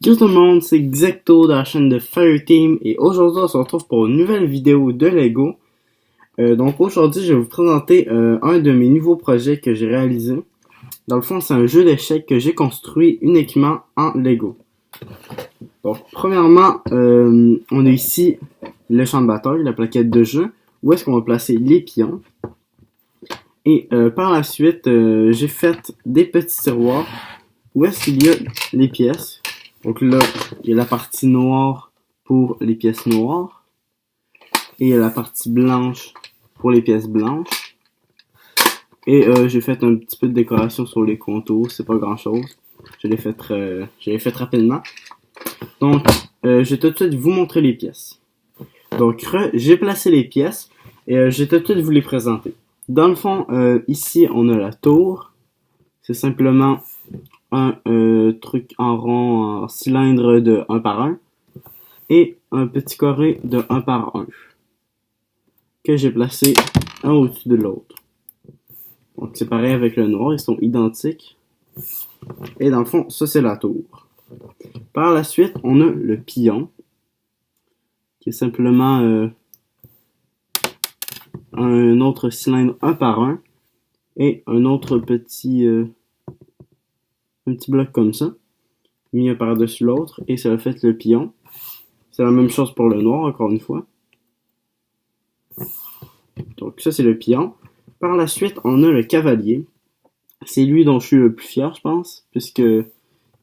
Yo tout le monde, c'est Xecto de la chaîne de Fireteam et aujourd'hui on se retrouve pour une nouvelle vidéo de Lego. Donc aujourd'hui je vais vous présenter un de mes nouveaux projets que j'ai réalisé. Dans le fond c'est un jeu d'échecs que j'ai construit uniquement en Lego. Donc premièrement on a ici le champ de bataille, la plaquette de jeu, où est-ce qu'on va placer les pions. Et par la suite j'ai fait des petits tiroirs où est-ce qu'il y a les pièces. Donc là, il y a la partie noire pour les pièces noires. Et il y a la partie blanche pour les pièces blanches. Et j'ai fait un petit peu de décoration sur les contours, c'est pas grand chose. Je l'ai fait rapidement. Donc, je vais tout de suite vous montrer les pièces. Donc, j'ai placé les pièces et je vais tout de suite vous les présenter. Dans le fond, ici, on a la tour. C'est simplement un truc en rond, en cylindre de 1 par 1 et un petit carré de 1 par 1 que j'ai placé un au-dessus de l'autre. Donc c'est pareil avec le noir, ils sont identiques. Et dans le fond, ça c'est la tour. Par la suite, on a le pion qui est simplement un autre cylindre 1 par 1 et un autre petit bloc comme ça, mis un par-dessus l'autre, et ça a fait le pion. C'est la même chose pour le noir, encore une fois. Donc ça, c'est le pion. Par la suite, on a le cavalier. C'est lui dont je suis le plus fier, je pense, puisque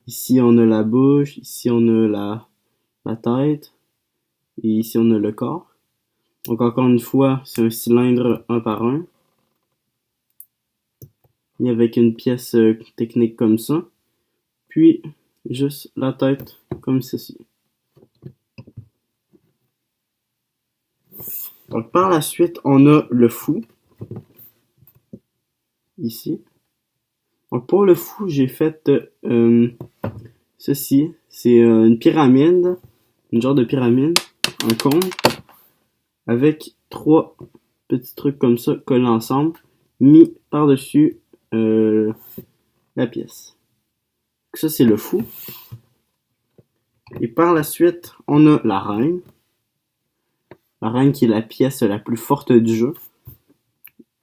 ici, on a la bouche, ici, on a la tête, et ici, on a le corps. Donc encore une fois, c'est un cylindre 1 par 1. Et avec une pièce technique comme ça. Puis, juste la tête comme ceci. Donc, par la suite, on a le fou. Ici. Donc, pour le fou, j'ai fait ceci. C'est une pyramide. Une genre de pyramide. Un cône. Avec 3 petits trucs comme ça collés ensemble. Mis par-dessus la pièce. Donc ça, c'est le fou. Et par la suite, on a la reine. La reine qui est la pièce la plus forte du jeu.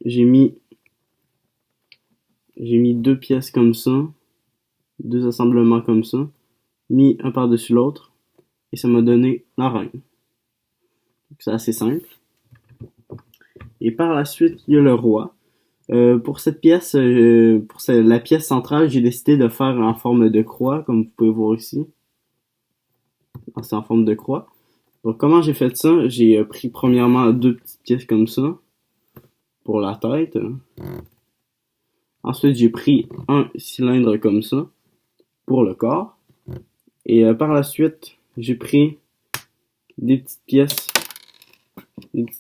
J'ai mis 2 pièces comme ça. 2 assemblements comme ça. Mis un par-dessus l'autre. Et ça m'a donné la reine. Donc c'est assez simple. Et par la suite, il y a le roi. Pour cette pièce, la pièce centrale, j'ai décidé de faire en forme de croix, comme vous pouvez voir ici. C'est en forme de croix. Donc comment j'ai fait ça? J'ai pris premièrement 2 petites pièces comme ça, pour la tête. Ensuite, j'ai pris un cylindre comme ça, pour le corps. Et par la suite, j'ai pris des petites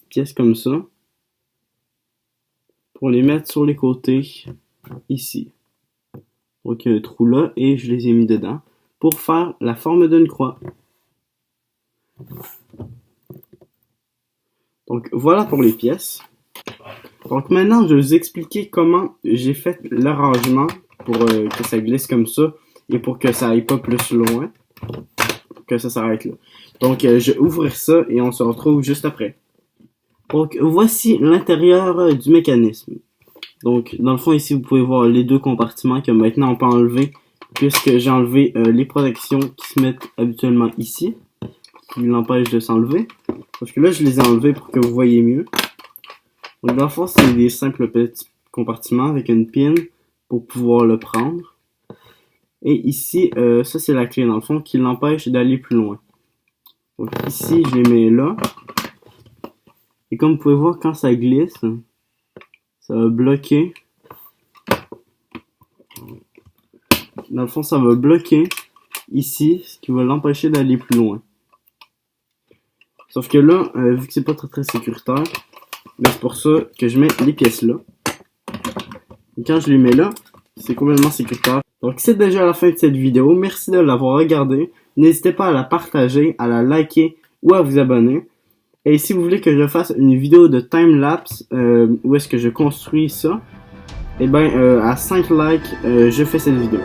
pièces comme ça, pour les mettre sur les côtés, ici. Donc il y a un trou là, et je les ai mis dedans, pour faire la forme d'une croix. Donc voilà pour les pièces. Donc maintenant, je vais vous expliquer comment j'ai fait l'arrangement pour que ça glisse comme ça, et pour que ça aille pas plus loin, que ça s'arrête là. Donc je vais ouvrir ça, et on se retrouve juste après. Donc, voici l'intérieur du mécanisme. Donc, dans le fond, ici, vous pouvez voir les 2 compartiments que maintenant on peut enlever, puisque j'ai enlevé les protections qui se mettent habituellement ici, qui l'empêchent de s'enlever. Parce que là, je les ai enlevés pour que vous voyez mieux. Donc, dans le fond, c'est des simples petits compartiments avec une pin pour pouvoir le prendre. Et ici, ça, c'est la clé, dans le fond, qui l'empêche d'aller plus loin. Donc, ici, je les mets là. Et comme vous pouvez voir, quand ça glisse, ça va bloquer. Dans le fond, ça va bloquer ici, ce qui va l'empêcher d'aller plus loin. Sauf que là, vu que c'est pas très sécuritaire, ben c'est pour ça que je mets les pièces là. Et quand je les mets là, c'est complètement sécuritaire. Donc c'est déjà la fin de cette vidéo. Merci de l'avoir regardée. N'hésitez pas à la partager, à la liker ou à vous abonner. Et si vous voulez que je fasse une vidéo de time-lapse où est-ce que je construis ça, et ben à 5 likes, je fais cette vidéo.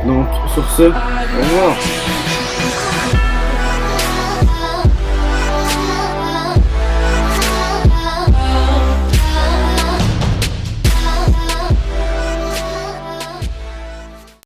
Donc sur ce, au revoir.